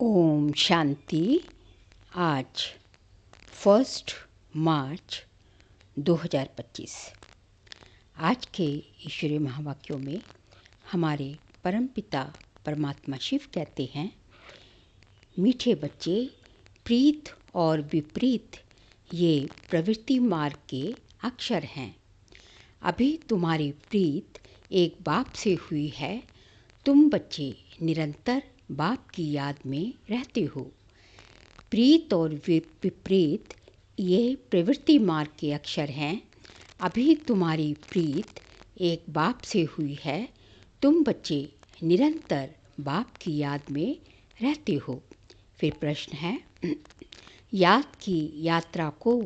ओम शांति। आज 1 मार्च 2025। आज के ईश्वरीय महावाक्यों में हमारे परमपिता परमात्मा शिव कहते हैं, मीठे बच्चे, प्रीत और विपरीत ये प्रवृत्ति मार्ग के अक्षर हैं। अभी तुम्हारी प्रीत एक बाप से हुई है। तुम बच्चे निरंतर बाप की याद में रहते हो। प्रीत और विपरीत ये प्रवृत्ति मार्ग के अक्षर हैं। अभी तुम्हारी प्रीत एक बाप से हुई है। तुम बच्चे निरंतर बाप की याद में रहते हो। फिर प्रश्न है, याद की यात्रा को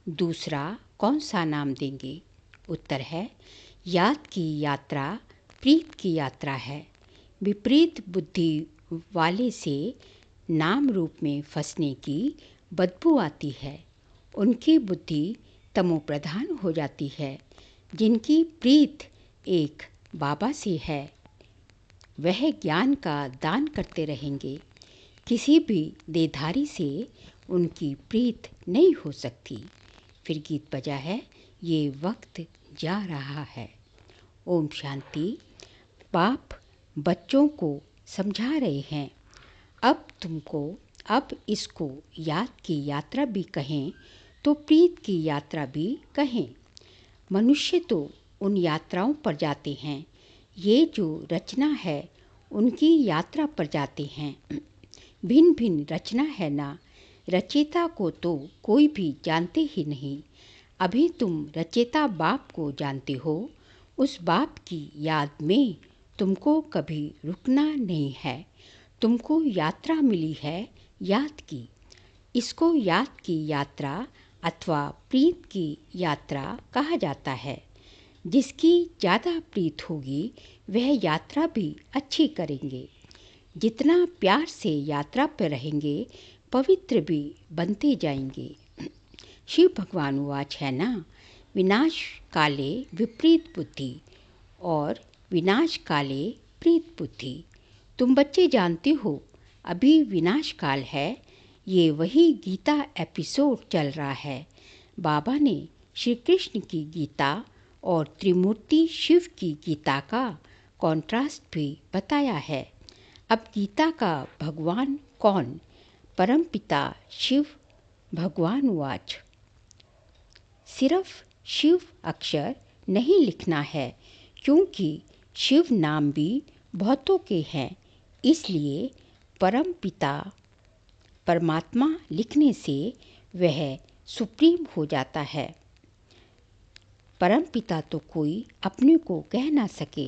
दूसरा कौन सा नाम देंगे? उत्तर है, याद की यात्रा प्रीत की यात्रा है। विपरीत बुद्धि वाले से नाम रूप में फंसने की बदबू आती है। उनकी बुद्धि तमोप्रधान हो जाती है। जिनकी प्रीत एक बाबा से है, वह ज्ञान का दान करते रहेंगे। किसी भी देहधारी से उनकी प्रीत नहीं हो सकती। फिर गीत बजा है, ये वक्त जा रहा है। ओम शांति। बाप बच्चों को समझा रहे हैं, अब इसको याद की यात्रा भी कहें तो प्रीत की यात्रा भी कहें। मनुष्य तो उन यात्राओं पर जाते हैं, ये जो रचना है उनकी यात्रा पर जाते हैं। भिन्न भिन्न रचना है ना, रचयिता को तो कोई भी जानते ही नहीं। अभी तुम रचयिता बाप को जानते हो। उस बाप की याद में तुमको कभी रुकना नहीं है। तुमको यात्रा मिली है याद की। इसको याद की यात्रा अथवा प्रीत की यात्रा कहा जाता है। जिसकी ज़्यादा प्रीत होगी वह यात्रा भी अच्छी करेंगे। जितना प्यार से यात्रा पर रहेंगे, पवित्र भी बनते जाएंगे। शिव भगवान वाच है ना, विनाश काले विपरीत बुद्धि और विनाश काले प्रीत बुद्धि। तुम बच्चे जानते हो, अभी विनाश काल है। ये वही गीता एपिसोड चल रहा है। बाबा ने श्री कृष्ण की गीता और त्रिमूर्ति शिव की गीता का कॉन्ट्रास्ट भी बताया है। अब गीता का भगवान कौन? परमपिता शिव भगवान वाच, सिर्फ शिव अक्षर नहीं लिखना है, क्योंकि शिव नाम भी बहुतों के हैं। इसलिए परमपिता परमात्मा लिखने से वह सुप्रीम हो जाता है। परमपिता तो कोई अपने को कह ना सके।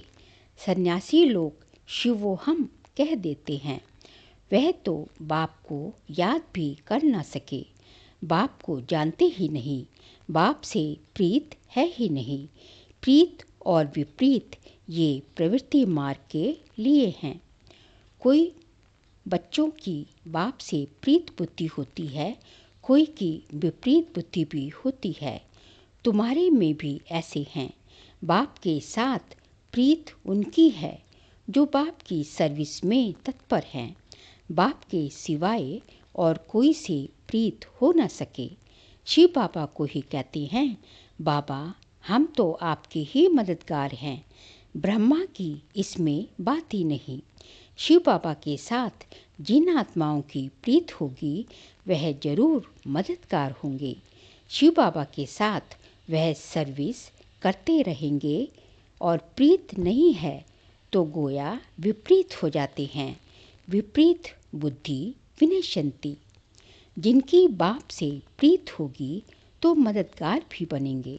सन्यासी लोग शिवोहम कह देते हैं। वह तो बाप को याद भी कर ना सके। बाप को जानते ही नहीं। बाप से प्रीत है ही नहीं। प्रीत और विपरीत ये प्रवृत्ति मार्ग के लिए हैं। कोई बच्चों की बाप से प्रीत बुद्धि होती है, कोई की विपरीत बुद्धि भी होती है। तुम्हारे में भी ऐसे हैं। बाप के साथ प्रीत उनकी है जो बाप की सर्विस में तत्पर हैं। बाप के सिवाय और कोई से प्रीत हो न सके। शिव बाबा को ही कहते हैं, बाबा हम तो आपके ही मददगार हैं। ब्रह्मा की इसमें बात ही नहीं। शिव बाबा के साथ जिन आत्माओं की प्रीत होगी वह जरूर मददगार होंगे। शिव बाबा के साथ वह सर्विस करते रहेंगे। और प्रीत नहीं है तो गोया विपरीत हो जाते हैं। विपरीत बुद्धि विनश्यन्ति। जिनकी बाप से प्रीत होगी तो मददगार भी बनेंगे।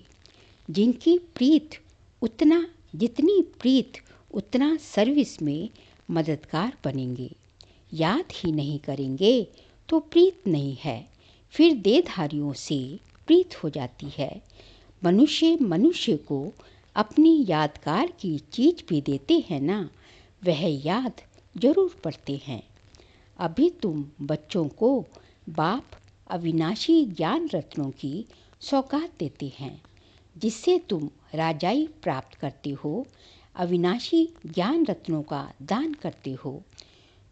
जिनकी प्रीत जितनी प्रीत उतना सर्विस में मददगार बनेंगे। याद ही नहीं करेंगे तो प्रीत नहीं है। फिर देहधारियों से प्रीत हो जाती है। मनुष्य को अपनी यादगार की चीज भी देते हैं ना, वह याद जरूर पढ़ते हैं। अभी तुम बच्चों को बाप अविनाशी ज्ञान रत्नों की सौगात देते हैं, जिससे तुम राजाई प्राप्त करते हो। अविनाशी ज्ञान रत्नों का दान करते हो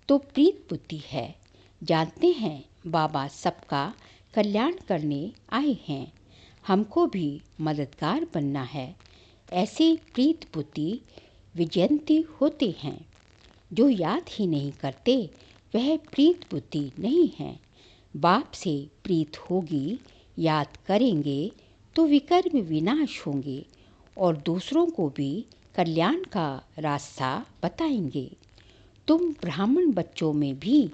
तो प्रीत बुद्धि है। जानते हैं बाबा सबका कल्याण करने आए हैं, हमको भी मददगार बनना है। ऐसे प्रीत बुद्धि विजयंती होते हैं। जो याद ही नहीं करते वह प्रीत बुद्धि नहीं है। बाप से प्रीत होगी, याद करेंगे तो विकर्म विनाश होंगे और दूसरों को भी कल्याण का रास्ता बताएंगे। तुम ब्राह्मण बच्चों में भी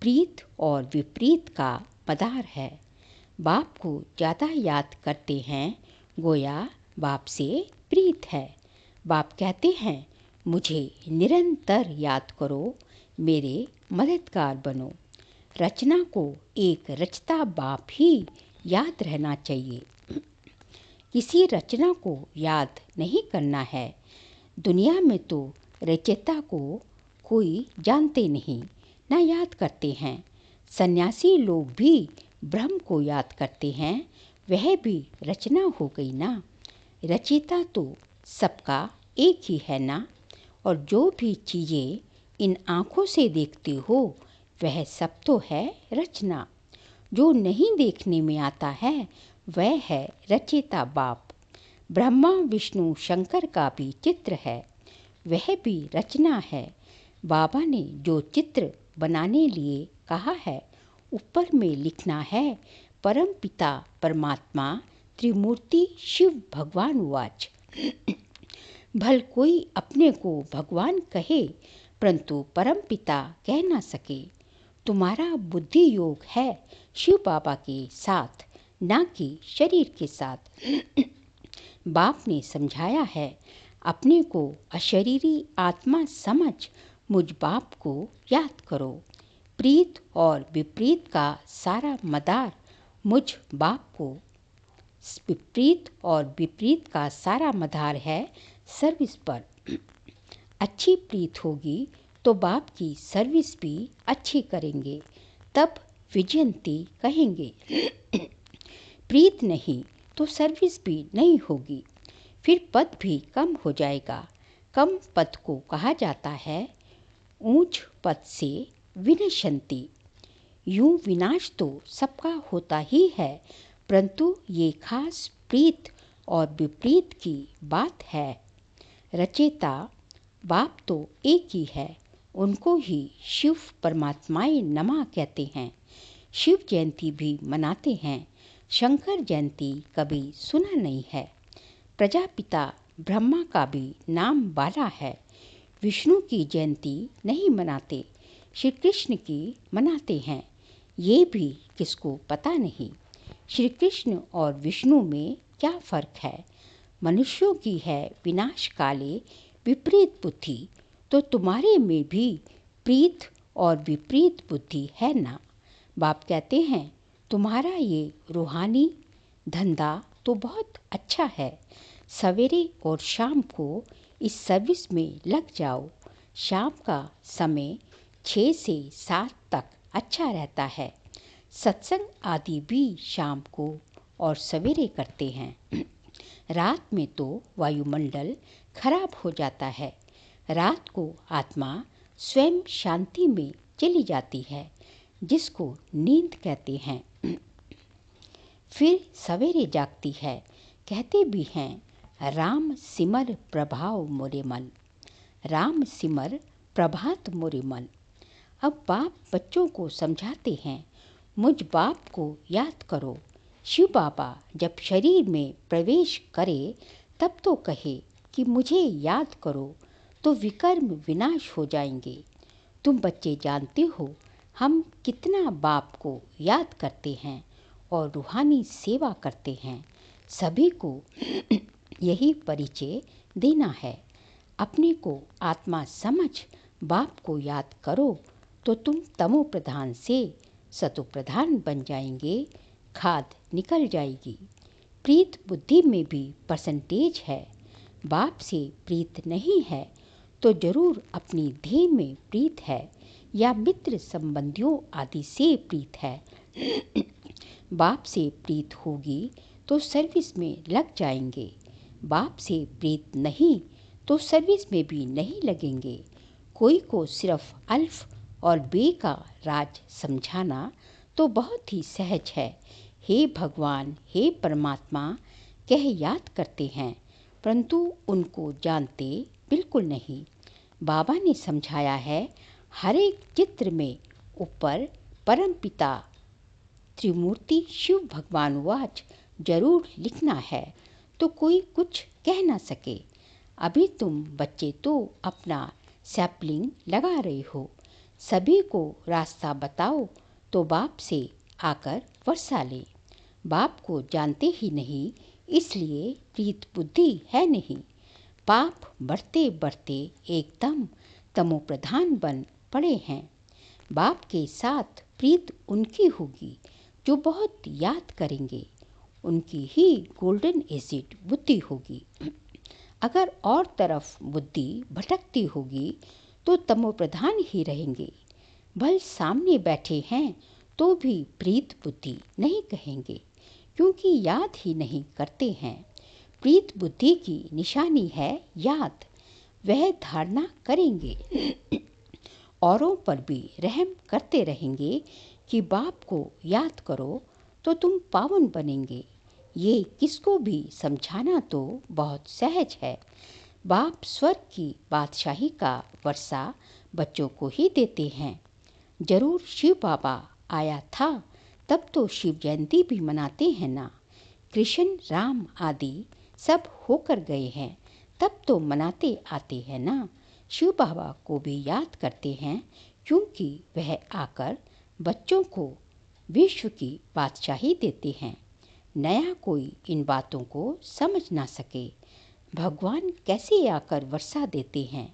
प्रीत और विपरीत का मदार है। बाप को ज़्यादा याद करते हैं, गोया बाप से प्रीत है। बाप कहते हैं, मुझे निरंतर याद करो, मेरे मददगार बनो। रचना को एक रचता बाप ही याद रहना चाहिए। किसी रचना को याद नहीं करना है। दुनिया में तो रचयिता को कोई जानते नहीं, ना याद करते हैं। सन्यासी लोग भी ब्रह्म को याद करते हैं, वह भी रचना हो गई ना। रचयिता तो सबका एक ही है ना। और जो भी चीज़ें इन आँखों से देखते हो वह सब तो है रचना। जो नहीं देखने में आता है वह है रचयिता बाप। ब्रह्मा विष्णु शंकर का भी चित्र है, वह भी रचना है। बाबा ने जो चित्र बनाने लिए कहा है ऊपर में लिखना है, परम पिता परमात्मा त्रिमूर्ति शिव भगवान वाच। भल कोई अपने को भगवान कहे परंतु परम पिता कह ना सके। तुम्हारा बुद्धि योग है शिव बाबा के साथ, ना कि शरीर के साथ। बाप ने समझाया है, अपने को अशरीरी आत्मा समझ मुझ बाप को याद करो। प्रीत और विपरीत का सारा मदार मुझ बाप को, विपरीत और विपरीत का सारा मदार है सर्विस पर। अच्छी प्रीत होगी तो बाप की सर्विस भी अच्छी करेंगे, तब विजयंती कहेंगे। प्रीत नहीं तो सर्विस भी नहीं होगी, फिर पद भी कम हो जाएगा। कम पद को कहा जाता है ऊंच पद से विनशंति। यूं विनाश तो सबका होता ही है, परंतु ये खास प्रीत और विपरीत की बात है। रचयिता बाप तो एक ही है, उनको ही शिव परमात्माए नमः कहते हैं। शिव जयंती भी मनाते हैं, शंकर जयंती कभी सुना नहीं है। प्रजापिता ब्रह्मा का भी नाम बाला है। विष्णु की जयंती नहीं मनाते, श्री कृष्ण की मनाते हैं। ये भी किसको पता नहीं, श्री कृष्ण और विष्णु में क्या फ़र्क है। मनुष्यों की है विनाश काले विपरीत बुद्धि, तो तुम्हारे में भी प्रीत और विपरीत बुद्धि है ना। बाप कहते हैं, तुम्हारा ये रूहानी धंधा तो बहुत अच्छा है। सवेरे और शाम को इस सर्विस में लग जाओ। शाम का समय 6 से 7 तक अच्छा रहता है। सत्संग आदि भी शाम को और सवेरे करते हैं। रात में तो वायुमंडल खराब हो जाता है। रात को आत्मा स्वयं शांति में चली जाती है, जिसको नींद कहते हैं। फिर सवेरे जागती है। कहते भी हैं, राम सिमर प्रभाव मोरे मन, राम सिमर प्रभात मोरे मन। अब बाप बच्चों को समझाते हैं, मुझ बाप को याद करो। शिव बाबा जब शरीर में प्रवेश करे तब तो कहे कि मुझे याद करो, तो विकर्म विनाश हो जाएंगे। तुम बच्चे जानते हो हम कितना बाप को याद करते हैं और रूहानी सेवा करते हैं। सभी को यही परिचय देना है। अपने को आत्मा समझ बाप को याद करो तो तुम तमो प्रधान से सतो प्रधान बन जाएंगे, खाद निकल जाएगी। प्रीत बुद्धि में भी परसेंटेज है। बाप से प्रीत नहीं है तो जरूर अपनी देह में प्रीत है या मित्र संबंधियों आदि से प्रीत है। बाप से प्रीत होगी तो सर्विस में लग जाएंगे। बाप से प्रीत नहीं तो सर्विस में भी नहीं लगेंगे। कोई को सिर्फ अल्फ और बे का राज समझाना तो बहुत ही सहज है। हे भगवान, हे परमात्मा कह याद करते हैं, परंतु उनको जानते बिल्कुल नहीं। बाबा ने समझाया है, हर एक चित्र में ऊपर परमपिता त्रिमूर्ति शिव भगवान वाच जरूर लिखना है, तो कोई कुछ कह ना सके। अभी तुम बच्चे तो अपना सैपलिंग लगा रहे हो, सभी को रास्ता बताओ तो बाप से आकर वर्षा ले। बाप को जानते ही नहीं, इसलिए प्रीत बुद्धि है नहीं। पाप बढ़ते बढ़ते एकदम तमोप्रधान बन पड़े हैं। बाप के साथ प्रीत उनकी होगी जो बहुत याद करेंगे, उनकी ही गोल्डन एसिड बुद्धि होगी। अगर और तरफ बुद्धि भटकती होगी तो तमोप्रधान ही रहेंगे। भल सामने बैठे हैं तो भी प्रीत बुद्धि नहीं कहेंगे, क्योंकि याद ही नहीं करते हैं। प्रीत बुद्धि की निशानी है याद, वह धारणा करेंगे। औरों पर भी रहम करते रहेंगे कि बाप को याद करो तो तुम पावन बनेंगे। ये किसको भी समझाना तो बहुत सहज है। बाप स्वर्ग की बादशाही का वर्षा बच्चों को ही देते हैं। जरूर शिव बाबा आया था, तब तो शिव जयंती भी मनाते हैं ना। कृष्ण राम आदि सब होकर गए हैं, तब तो मनाते आते हैं ना। शिव बाबा को भी याद करते हैं, क्योंकि वह आकर बच्चों को विश्व की बादशाही देते हैं। नया कोई इन बातों को समझ ना सके। भगवान कैसे आकर वर्षा देते हैं,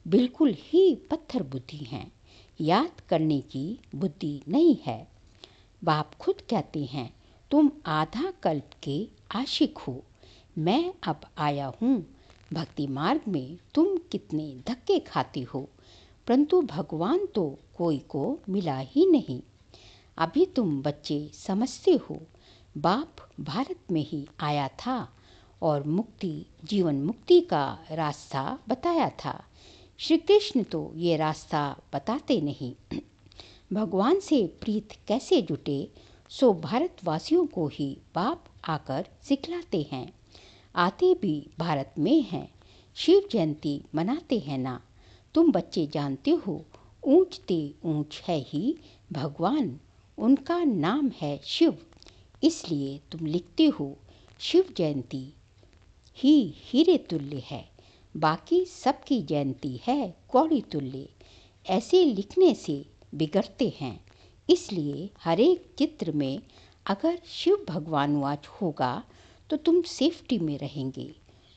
बिल्कुल ही पत्थर बुद्धि हैं, याद करने की बुद्धि नहीं है। बाप खुद कहते हैं, तुम आधा कल्प के आशिक हो, मैं अब आया हूँ। भक्ति मार्ग में तुम कितने धक्के खाती हो, परंतु भगवान तो कोई को मिला ही नहीं। अभी तुम बच्चे समझते हो, बाप भारत में ही आया था और मुक्ति जीवन मुक्ति का रास्ता बताया था। श्री कृष्ण तो ये रास्ता बताते नहीं। भगवान से प्रीत कैसे जुटे, सो भारतवासियों को ही बाप आकर सिखलाते हैं। आते भी भारत में हैं, शिव जयंती मनाते हैं ना। तुम बच्चे जानते हो, ऊंचते ऊंच है ही भगवान, उनका नाम है शिव। इसलिए तुम लिखते हो शिव जयंती ही हीरे तुल्य है, बाकी सबकी जयंती है कौड़ी तुल्य। ऐसे लिखने से बिगड़ते हैं। इसलिए हर एक चित्र में अगर शिव भगवान वाच होगा तो तुम सेफ्टी में रहेंगे।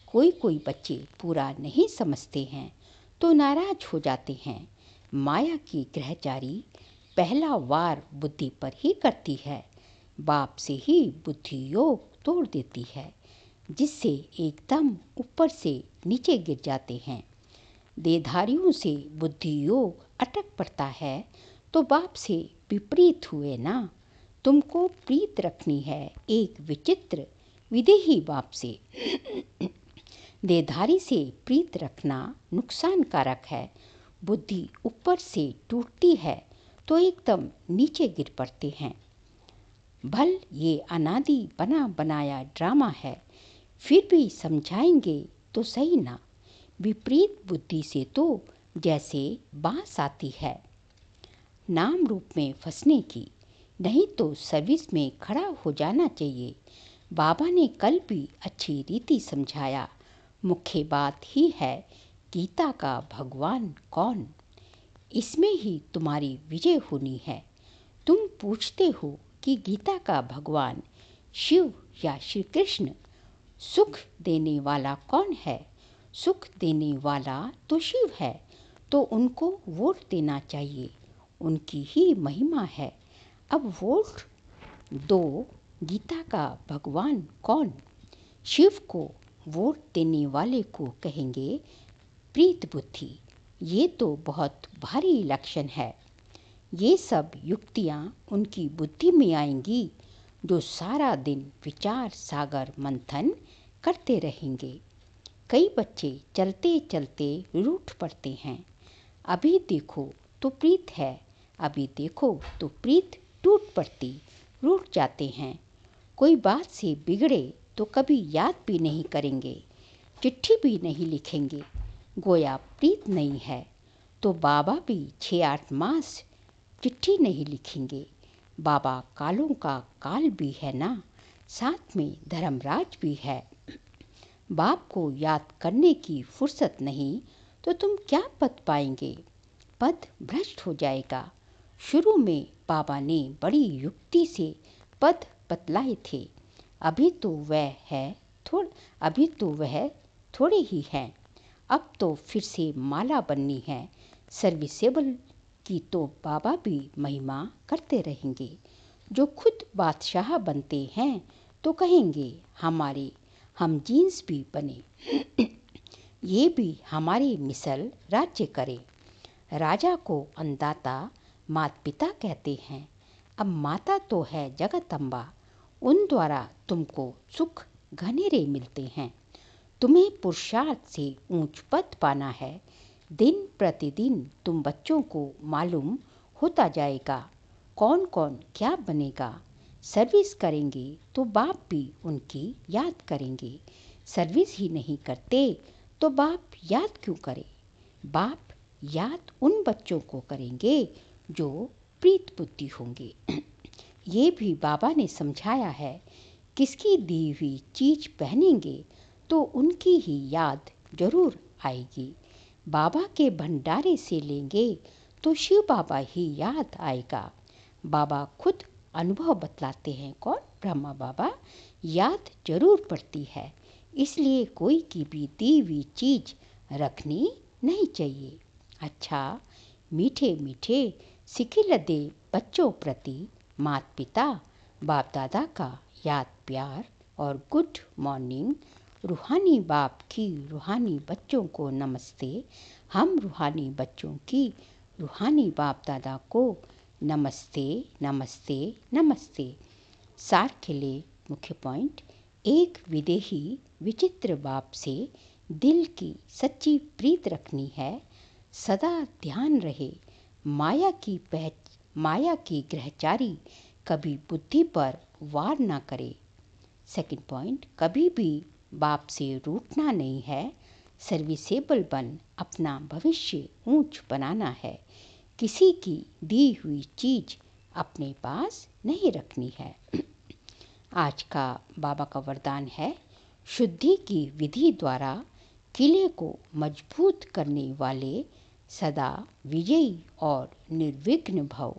कोई कोई बच्चे पूरा नहीं समझते हैं तो नाराज हो जाते हैं। माया की ग्रहचारी पहला वार बुद्धि पर ही करती है, बाप से ही बुद्धि योग तोड़ देती है, जिससे एकदम ऊपर से नीचे गिर जाते हैं। देहधारियों से बुद्धि योग अटक पड़ता है तो बाप से विपरीत हुए ना। तुमको प्रीत रखनी है एक विचित्र विदेही बाप से। देहधारी से प्रीत रखना नुकसान कारक है। बुद्धि ऊपर से टूटती है तो एकदम नीचे गिर पड़ते हैं। भल ये अनादि बना बनाया ड्रामा है, फिर भी समझाएंगे तो सही ना। विपरीत बुद्धि से तो जैसे बांस आती है नाम रूप में फंसने की, नहीं तो सर्विस में खड़ा हो जाना चाहिए। बाबा ने कल भी अच्छी रीति समझाया। मुख्य बात ही है गीता का भगवान कौन, इसमें ही तुम्हारी विजय होनी है। तुम पूछते हो कि गीता का भगवान शिव या श्री कृष्ण, सुख देने वाला कौन है? सुख देने वाला तो शिव है, तो उनको वोट देना चाहिए, उनकी ही महिमा है। अब वोट दो, गीता का भगवान कौन? शिव को वोट देने वाले को कहेंगे प्रीत बुद्धि। ये तो बहुत भारी लक्षण है। ये सब युक्तियाँ उनकी बुद्धि में आएंगी जो सारा दिन विचार सागर मंथन करते रहेंगे। कई बच्चे चलते चलते रूठ पड़ते हैं। अभी देखो तो प्रीत है, अभी देखो तो प्रीत टूट पड़ती, रूठ जाते हैं। कोई बात से बिगड़े तो कभी याद भी नहीं करेंगे, चिट्ठी भी नहीं लिखेंगे, गोया प्रीत नहीं है। तो बाबा भी 6-8 मास चिट्ठी नहीं लिखेंगे। बाबा कालों का काल भी है ना, साथ में धर्मराज भी है। बाप को याद करने की फुर्सत नहीं तो तुम क्या पद पाएंगे, पद भ्रष्ट हो जाएगा। शुरू में बाबा ने बड़ी युक्ति से पद बतलाए थे, अभी तो वह थोड़े ही हैं। अब तो फिर से माला बननी है। सर्विसेबल की तो बाबा भी महिमा करते रहेंगे। जो खुद बादशाह बनते हैं तो कहेंगे हमारे हम जीन्स भी बने, ये भी हमारे मिसल राज्य करे। राजा को अन्नदाता माता पिता कहते हैं। अब माता तो है जगदम्बा, उन द्वारा तुमको सुख घनेरे मिलते हैं। तुम्हें पुरुषार्थ से ऊंच पद पाना है। दिन प्रतिदिन तुम बच्चों को मालूम होता जाएगा कौन कौन क्या बनेगा। सर्विस करेंगे तो बाप भी उनकी याद करेंगे। सर्विस ही नहीं करते तो बाप याद क्यों करे। बाप याद उन बच्चों को करेंगे जो प्रीत बुद्धि होंगे। ये भी बाबा ने समझाया है, किसकी दी हुई चीज पहनेंगे तो उनकी ही याद जरूर आएगी। बाबा के भंडारे से लेंगे तो शिव बाबा ही याद आएगा। बाबा खुद अनुभव बतलाते हैं, कौन, ब्रह्मा बाबा। याद जरूर पड़ती है, इसलिए कोई की भी दी हुई चीज रखनी नहीं चाहिए। अच्छा, मीठे मीठे सिखिल दे बच्चों प्रति माता पिता बाप दादा का याद प्यार और गुड मॉर्निंग। रूहानी बाप की रूहानी बच्चों को नमस्ते। हम रूहानी बच्चों की रूहानी बाप दादा को नमस्ते नमस्ते नमस्ते। सार के लिए मुख्य पॉइंट, एक विदेही विचित्र बाप से दिल की सच्ची प्रीत रखनी है। सदा ध्यान रहे माया की ग्रहचारी कभी बुद्धि पर वार ना करे। सेकंड पॉइंट, कभी भी बाप से रूठना नहीं है। सर्विसेबल बन अपना भविष्य ऊंच बनाना है। किसी की दी हुई चीज अपने पास नहीं रखनी है। आज का बाबा का वरदान है, शुद्धि की विधि द्वारा किले को मजबूत करने वाले सदा विजयी और निर्विघ्न भव।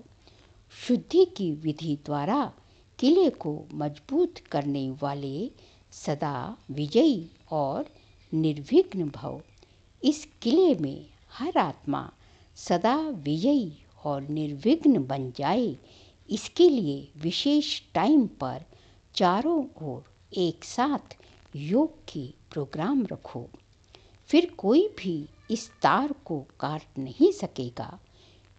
शुद्धि की विधि द्वारा किले को मजबूत करने वाले सदा विजयी और निर्विघ्न भव। इस किले में हर आत्मा सदा विजयी और निर्विघ्न बन जाए, इसके लिए विशेष टाइम पर चारों ओर एक साथ योग की प्रोग्राम रखो। फिर कोई भी इस तार को काट नहीं सकेगा,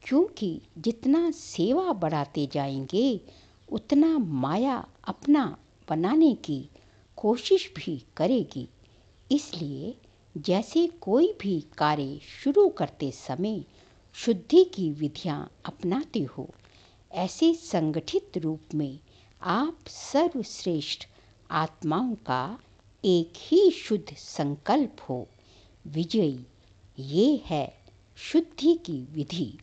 क्योंकि जितना सेवा बढ़ाते जाएंगे उतना माया अपना बनाने की कोशिश भी करेगी। इसलिए जैसे कोई भी कार्य शुरू करते समय शुद्धि की विधियां अपनाते हो, ऐसे संगठित रूप में आप सर्वश्रेष्ठ आत्माओं का एक ही शुद्ध संकल्प हो, विजयी। ये है शुद्धि की विधि,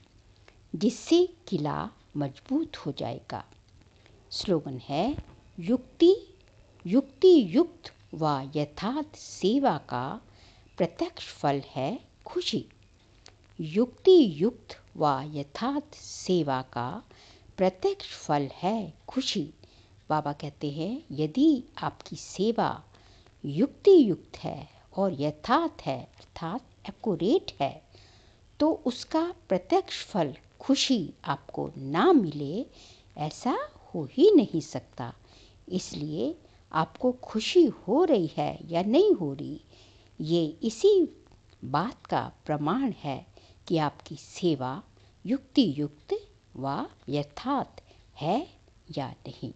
जिससे किला मजबूत हो जाएगा। स्लोगन है, युक्ति युक्त व यथार्थ सेवा का प्रत्यक्ष फल है खुशी। युक्ति युक्त व यथार्थ सेवा का प्रत्यक्ष फल है खुशी। बाबा कहते हैं, यदि आपकी सेवा युक्ति युक्त है और यथार्थ है अर्थात एक्यूरेट है, तो उसका प्रत्यक्ष फल खुशी आपको ना मिले ऐसा हो ही नहीं सकता। इसलिए आपको खुशी हो रही है या नहीं हो रही, ये इसी बात का प्रमाण है कि आपकी सेवा युक्ति युक्त व यथार्थ है या नहीं।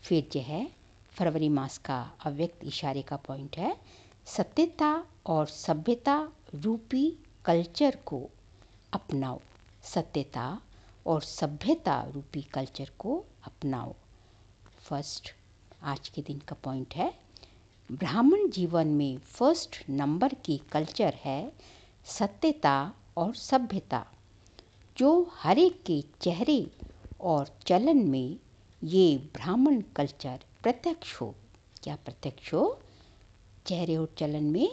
फिर जो है फरवरी मास का अव्यक्त इशारे का पॉइंट है, सत्यता और सभ्यता रूपी कल्चर को अपनाओ। सत्यता और सभ्यता रूपी कल्चर को अपनाओ। फर्स्ट, आज के दिन का पॉइंट है, ब्राह्मण जीवन में फर्स्ट नंबर की कल्चर है सत्यता और सभ्यता, जो हर एक के चेहरे और चलन में ये ब्राह्मण कल्चर प्रत्यक्ष हो। क्या प्रत्यक्ष हो? चेहरे और चलन में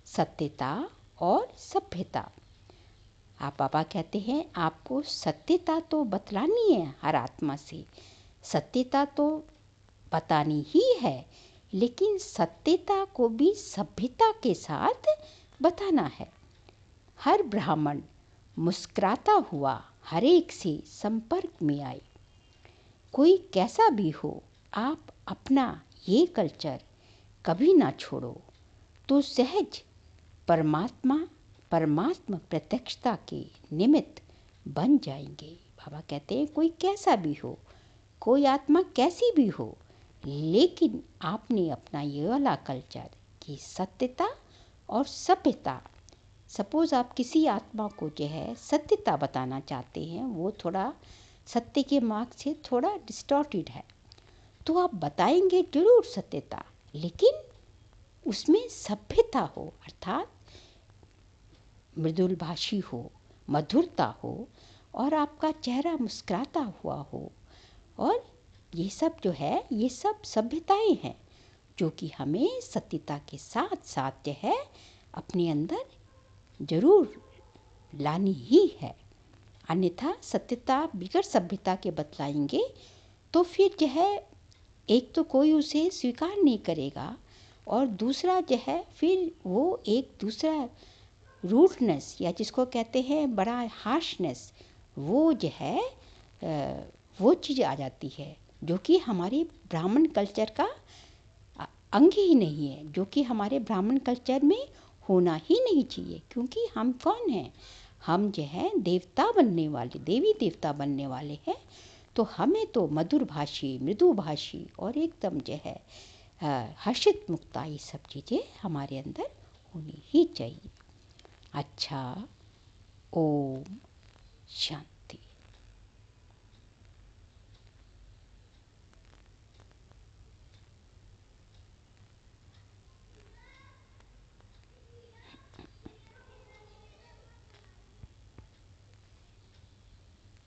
सत्यता और सभ्यता। आप पापा कहते हैं आपको सत्यता तो बतलानी है, हर आत्मा से सत्यता तो बतानी ही है, लेकिन सत्यता को भी सभ्यता के साथ बताना है। हर ब्राह्मण मुस्कुराता हुआ हर एक से संपर्क में आए। कोई कैसा भी हो, आप अपना ये कल्चर कभी ना छोड़ो, तो सहज परमात्मा प्रत्यक्षता के निमित्त बन जाएंगे। बाबा कहते हैं कोई कैसा भी हो, कोई आत्मा कैसी भी हो, लेकिन आपने अपना ये वाला कल्चर की सत्यता और सभ्यता। सपोज आप किसी आत्मा को जो है सत्यता बताना चाहते हैं, वो थोड़ा सत्य के मार्ग से थोड़ा डिस्टॉर्टेड है, तो आप बताएंगे जरूर सत्यता, लेकिन उसमें सभ्यता हो, अर्थात मृदुल भाषी हो, मधुरता हो, और आपका चेहरा मुस्कुराता हुआ हो। और ये सब जो है, ये सब सभ्यताएं हैं जो कि हमें सत्यता के साथ साथ जो है अपने अंदर जरूर लानी ही है। अन्यथा सत्यता बिगड़ सभ्यता के बतलाएंगे तो फिर जो है एक तो कोई उसे स्वीकार नहीं करेगा, और दूसरा जो है फिर वो एक दूसरा रूडनेस, या जिसको कहते हैं बड़ा हार्शनेस, वो जो है वो चीज़ आ जाती है जो कि हमारे ब्राह्मण कल्चर का अंग ही नहीं है, जो कि हमारे ब्राह्मण कल्चर में होना ही नहीं चाहिए। क्योंकि हम कौन हैं? हम जो है देवता बनने वाले, देवी देवता बनने वाले हैं, तो हमें तो मधुर भाषी, मृदु भाषी और एकदम जो है हर्षित मुक्ता, ये सब चीज़ें हमारे अंदर होनी ही चाहिए। अच्छा, ओम शांति।